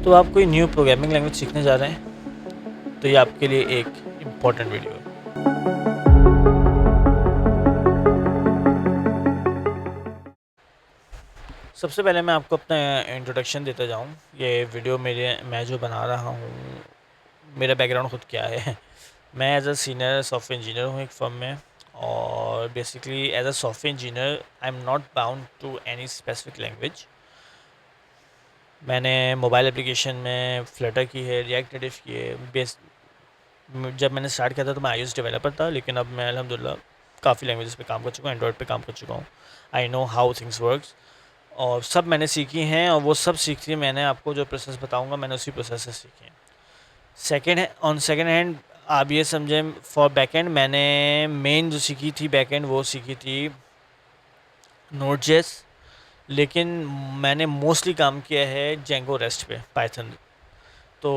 तो आप कोई न्यू प्रोग्रामिंग लैंग्वेज सीखने जा रहे हैं तो ये आपके लिए एक इम्पॉर्टेंट वीडियो है। सबसे पहले मैं आपको अपना इंट्रोडक्शन देता जाऊँ। ये वीडियो मैं जो बना रहा हूँ, मेरा बैकग्राउंड खुद क्या है। मैं as a senior software engineer हूँ एक फर्म में, और basically as a software engineer I am not bound to any specific language. मैंने मोबाइल एप्लीकेशन में फ्लटर की है, रिएक्ट नेटिव की है। जब मैंने स्टार्ट किया था तो मैं iOS डेवलपर था, लेकिन अब मैं अल्हम्दुलिल्लाह काफ़ी लैंग्वेजेस पे काम कर चुका हूँ, एंड्रॉयड पे काम कर चुका हूँ। I know how things works, और सब मैंने सीखी हैं, और वो सब सीखी मैंने आपको जो प्रोसेस बताऊंगा मैंने उसी प्रोसेस से सीखी हैं। सेकेंड हैंड आप ये समझें, फॉर बैकएंड मैंने मेन जो सीखी थी बैकएंड वो सीखी थी नोड.जेएस, लेकिन मैंने मोस्टली काम किया है जेंगो रेस्ट पे, पाइथन। तो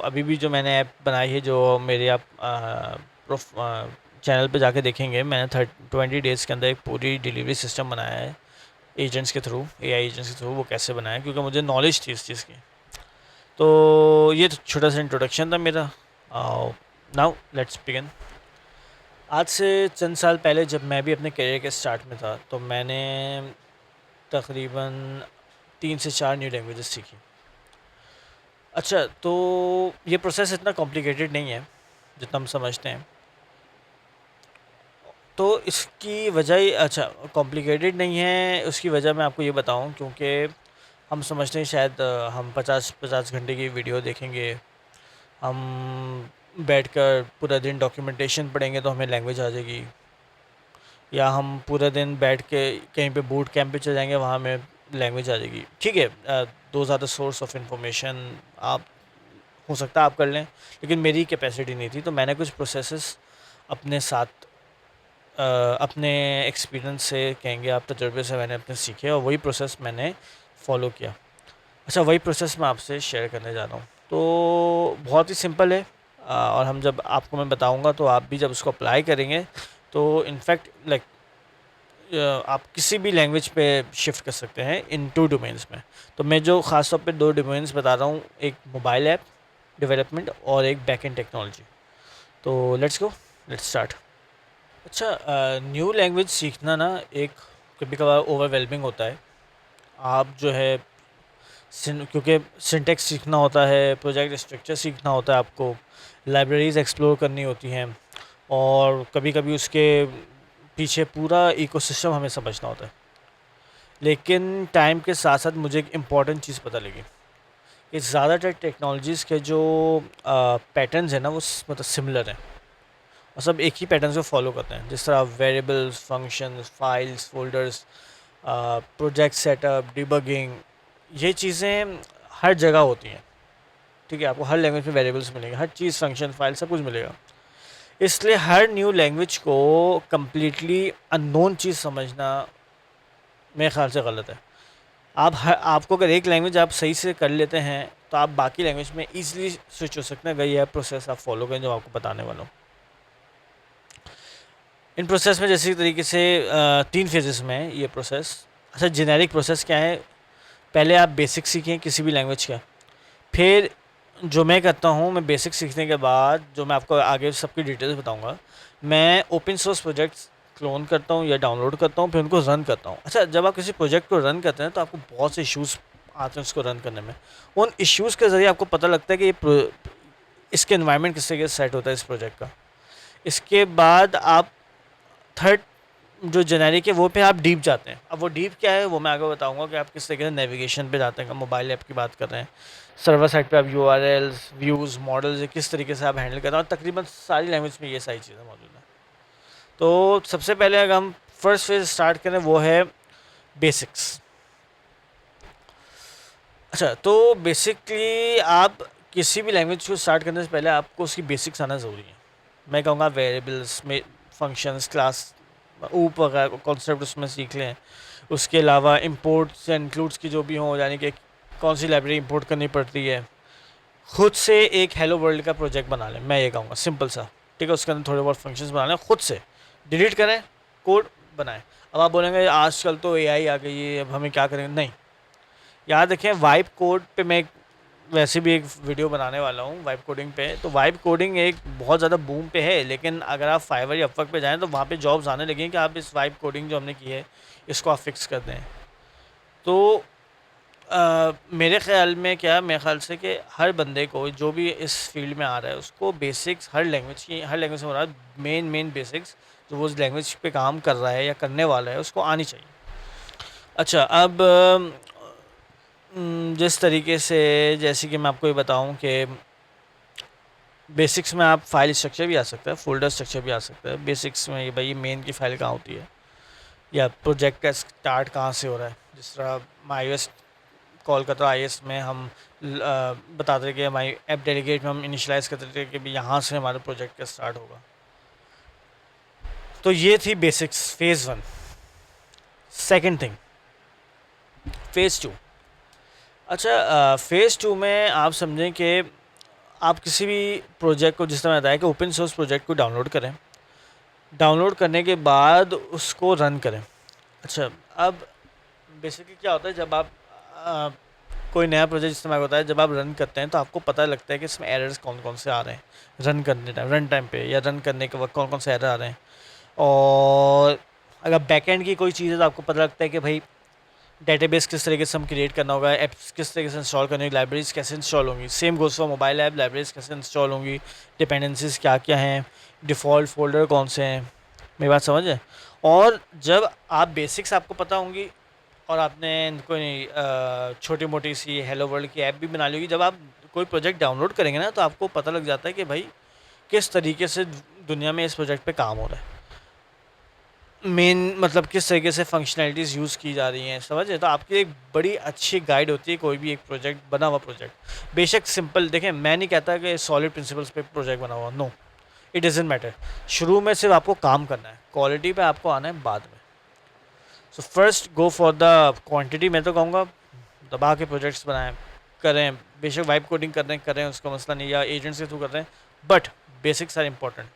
अभी भी जो मैंने ऐप बनाई है, जो मेरे आप चैनल पे जाके देखेंगे, मैंने 20 डेज़ के अंदर एक पूरी डिलीवरी सिस्टम बनाया है एजेंट्स के थ्रू, एआई एजेंट्स के थ्रू। वो कैसे बनाया, क्योंकि मुझे नॉलेज थी इस चीज़ की। तो ये तो छोटा सा इंट्रोडक्शन था मेरा। Now let's begin. आज से चंद साल पहले जब मैं भी अपने करियर के स्टार्ट में था, तो मैंने तकरीबन 3 से 4 न्यू लैंग्वेजेस सीखी। अच्छा, तो ये प्रोसेस इतना कॉम्प्लिकेटेड नहीं है जितना हम समझते हैं। तो इसकी वजह, अच्छा कॉम्प्लिकेटेड नहीं है, उसकी वजह मैं आपको ये बताऊं, क्योंकि हम समझते हैं शायद हम 50 घंटे की वीडियो देखेंगे, हम बैठकर पूरा दिन डॉक्यूमेंटेशन पढ़ेंगे तो हमें लैंग्वेज आ जाएगी, या हम पूरा दिन बैठ के कहीं पे बूट कैंप पे चले जाएंगे, वहाँ में लैंग्वेज आ जाएगी। ठीक है, दो ज़्यादा सोर्स ऑफ इंफॉर्मेशन आप हो सकता है आप कर लें, लेकिन मेरी कैपेसिटी नहीं थी, तो मैंने कुछ प्रोसेसेस अपने साथ अपने एक्सपीरियंस से कहेंगे आप, तजुर्बे से मैंने अपने सीखे, और वही प्रोसेस मैंने फ़ॉलो किया। अच्छा, वही प्रोसेस मैं आपसे शेयर करने जा रहा हूँ। तो बहुत ही सिंपल है, और हम जब आपको मैं बताऊँगा तो आप भी जब उसको अप्लाई करेंगे तो इनफैक्ट लाइक आप किसी भी लैंग्वेज पे शिफ्ट कर सकते हैं इन 2 डोमेन्स में। तो मैं जो ख़ास तौर पे 2 डोमेन्स बता रहा हूँ, एक मोबाइल ऐप डेवलपमेंट और एक बैक एंड टेक्नोलॉजी। तो लेट्स स्टार्ट। अच्छा, न्यू लैंग्वेज सीखना ना एक कभी कभार ओवरवेलमिंग होता है। आप जो है क्योंकि सिंटेक्स सीखना होता है, प्रोजेक्ट स्ट्रक्चर सीखना होता है, आपको लाइब्रेरीज एक्सप्लोर करनी होती हैं, और कभी कभी उसके पीछे पूरा इकोसिस्टम हमें समझना होता है। लेकिन टाइम के साथ साथ मुझे एक इम्पॉर्टेंट चीज़ पता लगी कि ज़्यादातर टेक्नोलॉजीज़ के जो पैटर्न्स हैं ना, वो मतलब सिमिलर हैं, और सब एक ही पैटर्न को फॉलो करते हैं। जिस तरह variables, functions, files, folders, project setup, debugging, ये चीज़ें हर जगह होती हैं। ठीक है, आपको हर लैंग्वेज में वेरिएबल्स मिलेंगे, हर चीज़, फंक्शन, फाइल, सब कुछ मिलेगा। इसलिए हर न्यू लैंग्वेज को कम्प्लीटली अननोन चीज़ समझना मेरे ख्याल से गलत है। आपको अगर एक लैंग्वेज आप सही से कर लेते हैं तो आप बाकी लैंग्वेज में ईजिली स्विच हो सकते हैं। अगर यह प्रोसेस आप फॉलो करें जो आपको बताने वाला हूँ। इन प्रोसेस में जैसे तरीके से 3 फेजेस में है ये प्रोसेस। अच्छा, जेनेरिक प्रोसेस क्या है? पहले आप बेसिक सीखें किसी भी लैंग्वेज का, फिर जो मैं करता हूँ, मैं बेसिक सीखने के बाद जो मैं आपको आगे सबकी डिटेल्स बताऊँगा, मैं ओपन सोर्स प्रोजेक्ट्स क्लोन करता हूँ या डाउनलोड करता हूँ, फिर उनको रन करता हूँ। अच्छा, जब आप किसी प्रोजेक्ट को रन करते हैं तो आपको बहुत से इश्यूज़ आते हैं उसको रन करने में। उन इश्यूज़ के ज़रिए आपको पता लगता है कि इसके इन्वायरमेंट किस तरीके से सेट होता है इस प्रोजेक्ट का। इसके बाद आप थर्ड जो जेनेरिक है वो पे आप डीप जाते हैं। अब वो डीप क्या है वो मैं आगे बताऊंगा कि आप किस तरीके से नेविगेशन पे जाते हैं। मोबाइल ऐप की बात कर रहे हैं, सर्वर साइड पे आप यूआरएल्स, व्यूज़, मॉडल्स किस तरीके से आप हैंडल करते हैं, और तकरीबन सारी लैंग्वेज में ये सारी चीज़ें मौजूद हैं। तो सबसे पहले अगर हम फर्स्ट फेज स्टार्ट करें वो है बेसिक्स। अच्छा, तो बेसिकली आप किसी भी लैंग्वेज को स्टार्ट करने से पहले आपको उसकी बेसिक्स आना ज़रूरी है। मैं कहूँगा वेरिएबल्स में, फंक्शंस, क्लास, ऊप वगैरह कॉन्सेप्ट उसमें सीख लें। उसके अलावा इंपोर्ट्स एंड इंक्लूड्स की जो भी हों, यानी कि कौन सी लाइब्रेरी इंपोर्ट करनी पड़ती है। खुद से एक हेलो वर्ल्ड का प्रोजेक्ट बना लें, मैं ये कहूँगा सिंपल सा। ठीक है, उसके अंदर थोड़े बहुत फंक्शंस बना लें, खुद से डिलीट करें, कोड बनाएं। अब आप बोलेंगे आजकल तो एआई आ गई है, अब हमें क्या करेंगे? नहीं, याद रखें वाइब कोड पे मैं वैसे भी एक वीडियो बनाने वाला हूँ वाइब कोडिंग पे। तो वाइब कोडिंग एक बहुत ज़्यादा बूम पे है, लेकिन अगर आप फाइवर या अपवर्क पे जाएँ तो वहाँ पे जॉब्स आने लगी हैं कि आप इस वाइब कोडिंग जो हमने की है इसको आप फिक्स कर दें। तो मेरे ख़्याल में क्या, मेरे ख़्याल से कि हर बंदे को जो भी इस फील्ड में आ रहा है उसको बेसिक्स हर लैंग्वेज से हो रहा है, मेन बेसिक्स जो वो उस लैंग्वेज पे काम कर रहा है या करने वाला है उसको आनी चाहिए। अच्छा, अब जिस तरीके से, जैसे कि मैं आपको ये बताऊं कि बेसिक्स में आप फाइल स्ट्रक्चर भी आ सकता है, फोल्डर स्ट्रक्चर भी आ सकता है। बेसिक्स में ये भाई मेन की फ़ाइल कहाँ होती है या प्रोजेक्ट का स्टार्ट कहाँ से हो रहा है। जिस तरह iOS कॉल करता है, iOS में हम बताते थे कि हमारी ऐप डेलीगेट में हम इनिशलाइज़ करते थे कि भी यहाँ से हमारा प्रोजेक्ट का स्टार्ट होगा। तो ये थी basics, phase 1। Second thing, phase 2। अच्छा, फेज़ 2 में आप समझें कि आप किसी भी प्रोजेक्ट को, जिस तरह बताया कि ओपन सोर्स प्रोजेक्ट को डाउनलोड करें, डाउनलोड करने के बाद उसको रन करें। अच्छा, अब बेसिकली क्या होता है, जब आप आ, कोई नया प्रोजेक्ट इस्तेमाल होता है, जब आप रन करते हैं तो आपको पता लगता है कि इसमें एरर्स कौन कौन से आ रहे हैं रन टाइम पे या रन करने के वक्त कौन कौन से एरर आ रहे हैं। और अगर बैकएंड की कोई चीज़ है तो आपको पता लगता है कि भाई डेटाबेस किस तरीके से हम क्रिएट करना होगा, ऐप्स किस तरीके से इंस्टॉल करनी होगी, लाइब्रेरीज कैसे इंस्टॉल होंगी। Same goes for mobile app, libraries कैसे इंस्टॉल होंगी, डिपेंडेंसीज क्या क्या हैं, डिफ़ॉल्ट फोल्डर कौन से हैं। मेरी बात समझ है। और जब आप बेसिक्स आपको पता होंगी और आपने कोई छोटी मोटी सी हेलो वर्ल्ड की ऐप भी बना ली होगी, जब आप कोई प्रोजेक्ट डाउनलोड करेंगे ना तो आपको पता लग जाता है कि भाई किस तरीके से दुनिया में इस प्रोजेक्ट पे काम हो रहा है, मेन मतलब किस तरीके से फंक्शनैलिटीज़ यूज़ की जा रही हैं, समझे। तो आपकी एक बड़ी अच्छी गाइड होती है कोई भी एक प्रोजेक्ट, बना हुआ प्रोजेक्ट। बेशक सिंपल, देखें मैं नहीं कहता कि सॉलिड प्रिंसिपल्स पे प्रोजेक्ट बना हुआ, नो, इट डजेंट मैटर। शुरू में सिर्फ आपको काम करना है, क्वालिटी पे आपको आना है बाद में। So first go for the quantity. मैं तो कहूँगा दबा के प्रोजेक्ट्स बनाएं, करें, बेशक वाइब कोडिंग करें उसका मसला नहीं, या एजेंट्स के थ्रू कर रहे हैं, बट बेसिक्स आर इंपॉर्टेंट।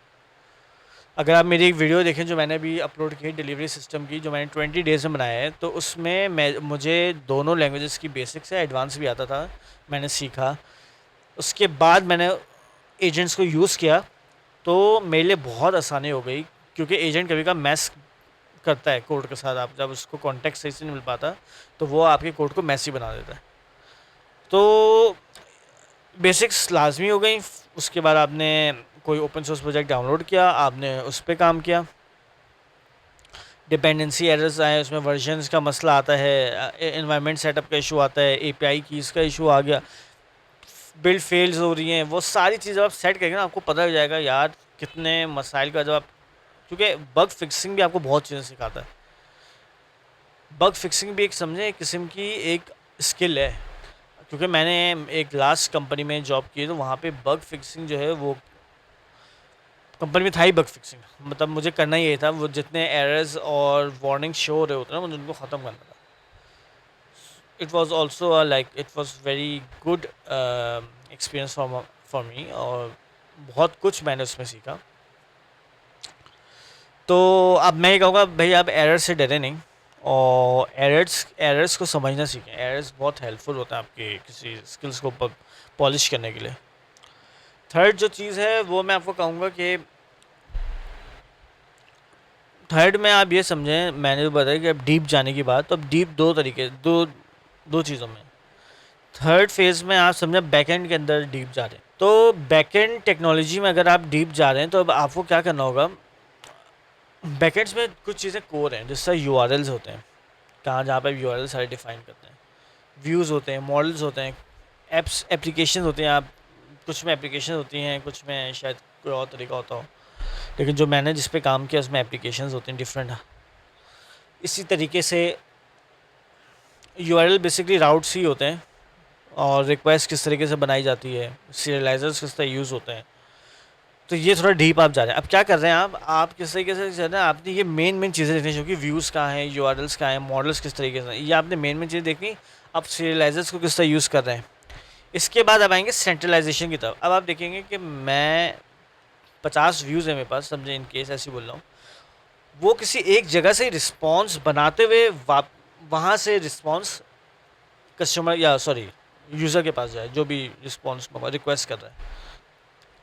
अगर आप मेरी एक वीडियो देखें जो मैंने अभी अपलोड की है डिलीवरी सिस्टम की, जो मैंने 20 डेज़ में बनाया है, तो उसमें मुझे दोनों लैंग्वेजेस की बेसिक्स है, एडवांस भी आता था, मैंने सीखा। उसके बाद मैंने एजेंट्स को यूज़ किया तो मेरे लिए बहुत आसानी हो गई, क्योंकि एजेंट कभी का मैस करता है कोड के साथ। आप जब उसको कॉन्टेक्स्ट सही से नहीं मिल पाता तो वो आपके कोड को मैसी बना देता है। तो बेसिक्स लाजमी हो गई। उसके बाद आपने कोई ओपन सोर्स प्रोजेक्ट डाउनलोड किया, आपने उस पर काम किया, डिपेंडेंसी एरर्स आए, उसमें वर्जन्स का मसला आता है, इन्वायरमेंट सेटअप का इशू आता है, एपीआई कीज़ का इशू आ गया, बिल्ड फेल्स हो रही हैं, वो सारी चीज़ें आप सेट करेंगे ना, आपको पता लग जाएगा यार कितने मसाइल का। जब आप, क्योंकि बग फिक्सिंग भी आपको बहुत चीज़ें सिखाता है। बग फिक्सिंग भी एक समझे एक किस्म की एक स्किल है, क्योंकि मैंने एक लास्ट कंपनी में जॉब की तो वहाँ पे बग फिक्सिंग जो है वो कंपनी में था ही बग फिक्सिंग, मतलब मुझे करना ही ये था, वो जितने एरर्स और वार्निंग शो हो रहे होते हैं ना मुझे उनको ख़त्म करना था। It was also like it was very good experience for me, और बहुत कुछ मैंने उसमें सीखा। तो अब मैं ये कहूँगा भाई आप एरर से डरे नहीं, और एरर्स को समझना सीखें। एरर्स बहुत हेल्पफुल होता है आपके किसी स्किल्स को पॉलिश करने के लिए। थर्ड जो चीज़ है वो मैं आपको कहूँगा कि थर्ड में आप ये समझें, मैंने तो बताया कि अब डीप जाने की बात, तो अब डीप दो चीज़ों में। थर्ड फेज़ में आप समझें बैकएंड के अंदर डीप जा रहे हैं, तो बैकएंड टेक्नोलॉजी में अगर आप डीप जा रहे हैं तो अब आपको क्या करना होगा। बैकएंड्स में कुछ चीज़ें कोर हैं, जिससे यूआरएल्स होते हैं, कहाँ जहाँ पर यूआरएल सारे डिफाइन करते हैं, व्यूज़ होते हैं, मॉडल्स होते हैं, एप्लीकेशन होते हैं। आप कुछ में एप्लीकेशन होती हैं, कुछ में शायद कोई और तरीका होता हो, लेकिन जो मैंने जिस पे काम किया उसमें एप्लीकेशंस होती हैं डिफरेंट। इसी तरीके से यूआरएल बेसिकली राउट्स ही होते हैं, और रिक्वेस्ट किस तरीके से बनाई जाती है, सीरियलाइजर्स किस तरह यूज़ होते हैं। तो ये थोड़ा डीप आप जा रहे हैं। अब क्या कर रहे हैं आप किस तरीके से जा रहे हैं, आपने ये मेन चीज़ें देखनी चाहिए कि व्यूज़ कहाँ हैं, यूआरएल्स कहाँ हैं, मॉडल्स किस तरीके से, ये आपने मेन चीज़ें देखनी। आप सीरियलाइजर्स को किस तरह यूज़ कर रहे हैं। इसके बाद अब आएंगे सेंट्रलाइजेशन की तरफ। अब आप देखेंगे कि मैं 50 व्यूज़ है मेरे पास, समझे, इन केस ऐसे बोल रहा हूँ, वो किसी एक जगह से रिस्पॉन्स बनाते हुए वहाँ से रिस्पॉन्स कस्टमर या सॉरी यूज़र के पास जाए, जो भी रिस्पॉन्स रिक्वेस्ट कर रहा है।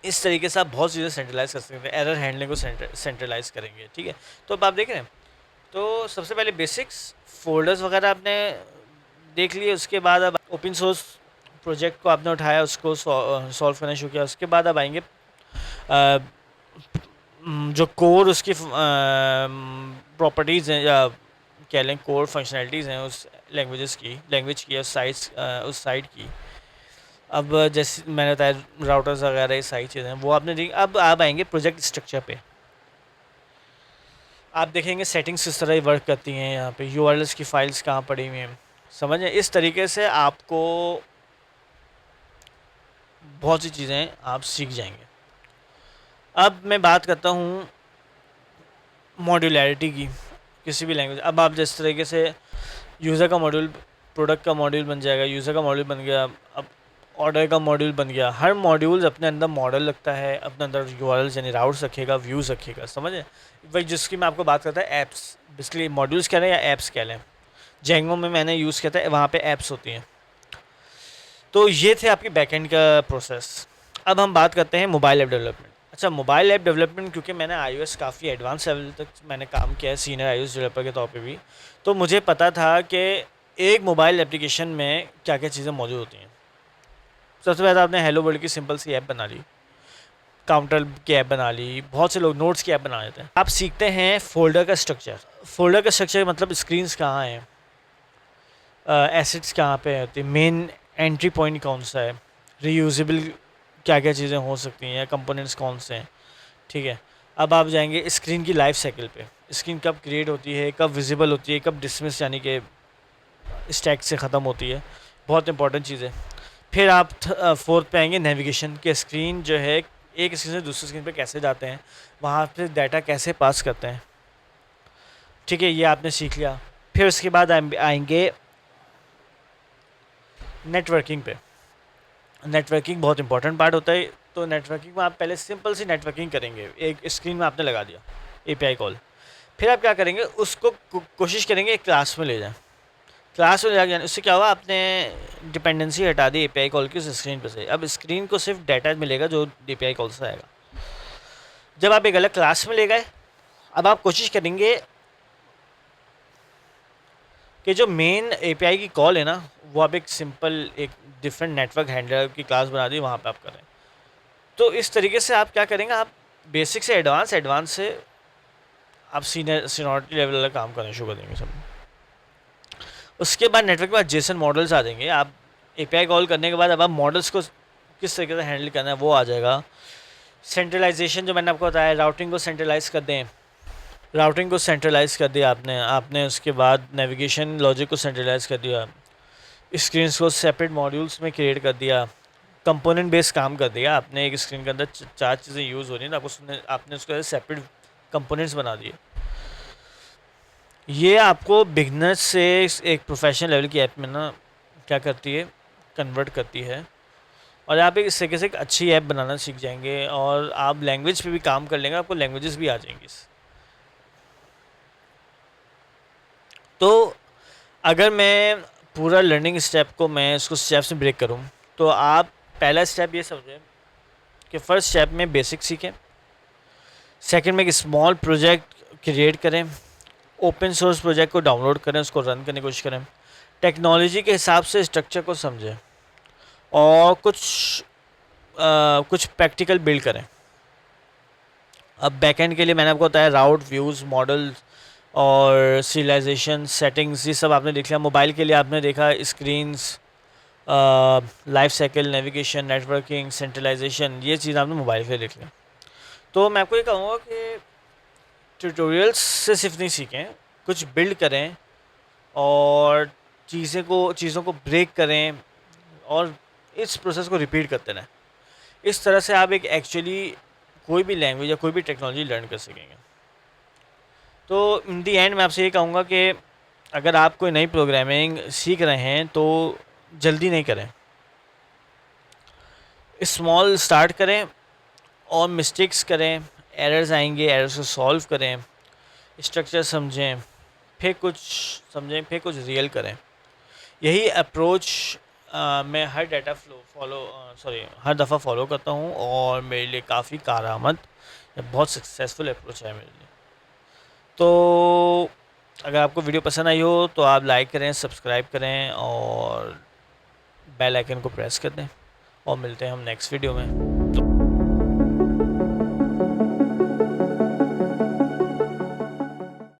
इस तरीके से आप बहुत चीज़ें सेंट्रलाइज़ कर सकते हैं, एरर हैंडलिंग को सेंट्रलाइज़ करेंगे, ठीक है। तो अब आप देख रहे हैं, तो सबसे पहले बेसिक्स फ़ोल्डर्स वगैरह आपने देख लिए, उसके बाद अब ओपन सोर्स प्रोजेक्ट को आपने उठाया, उसको सॉल्व करना शुरू किया। उसके बाद अब आएंगे जो कोर उसकी प्रॉपर्टीज़ हैं, या कह लें कोर फंक्शनैलिटीज़ हैं उस लैंग्वेज की उस साइट की। अब जैसे मैंने बताया राउटर्स वगैरह ये सारी चीज़ें वो आपने देखी। अब आप आएंगे प्रोजेक्ट स्ट्रक्चर पे। आप देखेंगे सेटिंग्स किस तरह वर्क करती हैं, यहाँ पे यूआरएल्स की फाइल्स कहाँ पड़ी हुई हैं, समझें। इस तरीके से आपको बहुत सी चीज़ें आप सीख जाएंगे। अब मैं बात करता हूँ मॉड्यूलैरिटी की किसी भी लैंग्वेज। अब आप जिस तरीके से यूज़र का मॉड्यूल प्रोडक्ट का मॉड्यूल बन जाएगा, यूज़र का मॉड्यूल बन गया, अब ऑर्डर का मॉड्यूल बन गया। हर मॉड्यूल अपने अंदर मॉडल रखता है, अपने अंदर यूआरएल्स यानी राउट्स रखेगा, व्यूज़ रखेगा, समझे। वही जिसकी मैं आपको बात करता है ऐप्स, बेसिकली मॉड्यूल्स कह लें या ऐप्स कह लें। जेंगो में मैंने यूज़ किया था, वहाँ पे ऐप्स होती हैं। तो ये थे आपकी बैकएंड का प्रोसेस। अब हम बात करते हैं मोबाइल ऐप डेवलपमेंट। अच्छा, मोबाइल ऐप डेवलपमेंट, क्योंकि मैंने iOS काफ़ी एडवांस लेवल तक मैंने काम किया है, सीनियर iOS डेवलपर के तौर पे भी, तो मुझे पता था कि एक मोबाइल एप्लीकेशन में क्या क्या चीज़ें मौजूद होती हैं। सबसे पहले आपने हेलो वर्ल्ड की सिंपल सी ऐप बना ली, काउंटर की ऐप बना ली, बहुत से लोग नोट्स की ऐप बना लेते हैं। आप सीखते हैं फोल्डर का स्ट्रक्चर। फोल्डर का स्ट्रक्चर मतलब स्क्रीन्स कहाँ हैं, एसेट्स कहाँ पे होती है, मेन एंट्री पॉइंट कौन सा है, रीयूजेबल क्या क्या चीज़ें हो सकती हैं, या कंपोनेंट्स कौन से हैं, ठीक है। अब आप जाएंगे स्क्रीन की लाइफ साइकिल पे। स्क्रीन कब क्रिएट होती है, कब विजिबल होती है, कब डिसमिस यानी कि स्टैक से ख़त्म होती है, बहुत इंपॉर्टेंट चीज़ है। फिर आप फोर्थ पे आएंगे नेविगेशन के। स्क्रीन जो है एक स्क्रीन से दूसरी स्क्रीन पे कैसे जाते हैं, वहाँ पे डाटा कैसे पास करते हैं, ठीक है, ये आपने सीख लिया। फिर उसके बाद आएंगे नेटवर्किंग पे। नेटवर्किंग बहुत इंपॉर्टेंट पार्ट होता है। तो नेटवर्किंग में आप पहले सिंपल सी नेटवर्किंग करेंगे, एक स्क्रीन में आपने लगा दिया एपीआई कॉल। फिर आप क्या करेंगे, उसको कोशिश करेंगे एक क्लास में ले जाएं। क्लास में ले जाने उससे क्या हुआ, आपने डिपेंडेंसी हटा दी एपीआई कॉल की उस स्क्रीन पर से। अब स्क्रीन को सिर्फ डाटा मिलेगा जो एपीआई कॉल से आएगा। जब आप एक अलग क्लास में ले गए, अब आप कोशिश करेंगे कि जो मेन एपीआई की कॉल है ना, वो आप एक सिंपल एक डिफरेंट नेटवर्क हैंडलर की क्लास बना दी, वहाँ पे आप करें। तो इस तरीके से आप क्या करेंगे, आप बेसिक से एडवांस, एडवांस से आप सीनियरिटी लेवल वाला काम करना शुरू कर देंगे सब। उसके बाद नेटवर्क के बाद जेसन मॉडल्स आ जाएंगे। आप एपीआई कॉल करने के बाद अब आप मॉडल्स को किस तरीके से हैंडल करना है वो आ जाएगा। सेंट्रलाइजेशन जो मैंने आपको बताया, राउटिंग को सेंट्रलाइज कर दें, राउटिंग को सेंट्रलाइज कर दिया आपने उसके बाद नेविगेशन लॉजिक को सेंट्रलाइज कर दिया, स्क्रीन को सेपरेट मॉड्यूल्स में क्रिएट कर दिया, कंपोनेंट बेस्ड काम कर दिया आपने। एक स्क्रीन के अंदर चार चीज़ें यूज़ हो रही हैं, आपने उसको सेपरेट कंपोनेंट्स बना दिए। ये आपको बिगनर्स से एक प्रोफेशनल लेवल की ऐप में ना क्या करती है, कन्वर्ट करती है। और आप इस तरीके से एक अच्छी ऐप बनाना सीख जाएंगे, और आप लैंग्वेज पे भी काम कर लेंगे, आपको लैंग्वेजेस भी आ जाएंगी। तो अगर मैं पूरा लर्निंग स्टेप को मैं उसको स्टेप से ब्रेक करूं, तो आप पहला स्टेप ये समझें कि फर्स्ट स्टेप में बेसिक सीखें। सेकंड में एक स्मॉल प्रोजेक्ट क्रिएट करें, ओपन सोर्स प्रोजेक्ट को डाउनलोड करें, उसको रन करने की कोशिश करें, टेक्नोलॉजी के हिसाब से स्ट्रक्चर को समझें, और कुछ प्रैक्टिकल बिल्ड करें। अब बैकएंड के लिए मैंने आपको बताया राउट, व्यूज़, मॉडल्स और सीरियलाइजेशन, सेटिंग्स, ये सब आपने देख लिया। मोबाइल के लिए आपने देखा screens, life cycle, navigation, networking, centralisation, ये चीज़ आपने मोबाइल के देख लिया। तो मैं आपको ये कहूँगा कि ट्यूटोरियल्स से सिर्फ नहीं सीखें, कुछ बिल्ड करें और चीज़ों को ब्रेक करें, और इस प्रोसेस को रिपीट करते रहें। इस तरह से आप एक एक्चुअली कोई भी लैंग्वेज या कोई भी टेक्नोलॉजी लर्न कर सकेंगे। तो इन दी एंड मैं आपसे ये कहूँगा कि अगर आप कोई नई प्रोग्रामिंग सीख रहे हैं तो जल्दी नहीं करें, स्मॉल स्टार्ट करें और मिस्टेक्स करें, एरर्स आएंगे, एरर्स को सॉल्व करें, स्ट्रक्चर समझें, फिर कुछ रियल करें। यही अप्रोच मैं हर डाटा हर दफ़ा फॉलो करता हूँ और मेरे लिए काफ़ी कारआमद या बहुत सक्सेसफुल अप्रोच है मेरे लिए। तो अगर आपको वीडियो पसंद आई हो तो आप लाइक करें, सब्सक्राइब करें और बेल आइकन को प्रेस कर दें और मिलते हैं हम नेक्स्ट वीडियो में।